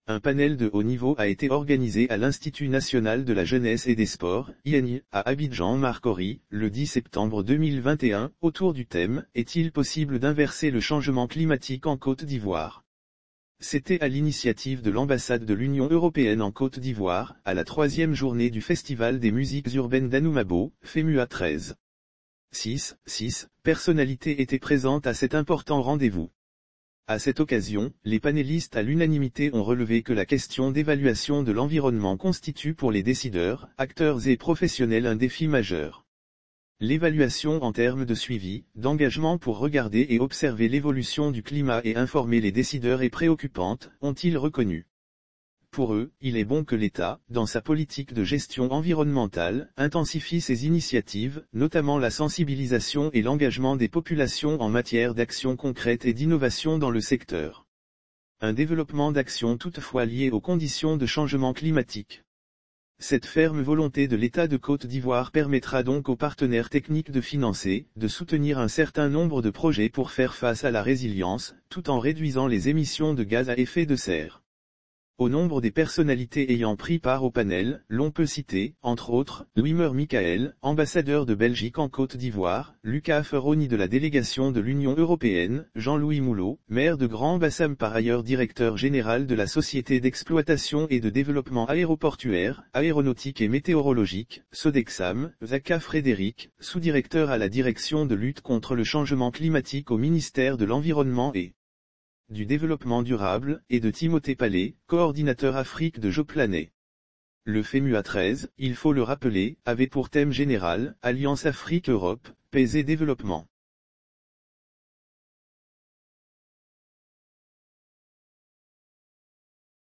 Un panel de haut niveau a été organisé à l'Institut national de la jeunesse et des sports, INI, à Abidjan-Marcory, le 10 septembre 2021, autour du thème « Est-il possible d'inverser le changement climatique en Côte d'Ivoire ?» C'était à l'initiative de l'ambassade de l'Union européenne en Côte d'Ivoire, à la 3e journée du Festival des musiques urbaines d'Anoumabo, FEMUA 13. 6 personnalités étaient présentes à cet important rendez-vous. À cette occasion, les panélistes à l'unanimité ont relevé que la question d'évaluation de l'environnement constitue pour les décideurs, acteurs et professionnels un défi majeur. L'évaluation en termes de suivi, d'engagement pour regarder et observer l'évolution du climat et informer les décideurs est préoccupante, ont-ils reconnu. Pour eux, il est bon que l'État, dans sa politique de gestion environnementale, intensifie ses initiatives, notamment la sensibilisation et l'engagement des populations en matière d'action concrète et d'innovation dans le secteur. Un développement d'actions toutefois lié aux conditions de changement climatique. Cette ferme volonté de l'État de Côte d'Ivoire permettra donc aux partenaires techniques de financer, de soutenir un certain nombre de projets pour faire face à la résilience, tout en réduisant les émissions de gaz à effet de serre. Au nombre des personnalités ayant pris part au panel, l'on peut citer, entre autres, Louimer Michael, ambassadeur de Belgique en Côte d'Ivoire, Lucas Ferroni de la délégation de l'Union européenne, Jean-Louis Moulot, maire de Grand-Bassam par ailleurs directeur général de la Société d'exploitation et de développement aéroportuaire, aéronautique et météorologique, Sodexam, Zaka Frédéric, sous-directeur à la direction de lutte contre le changement climatique au ministère de l'Environnement et du développement durable, et de Timothée Palais, coordinateur Afrique de Joplanet. Le FEMUA 13, il faut le rappeler, avait pour thème général, Alliance Afrique-Europe, paix et développement.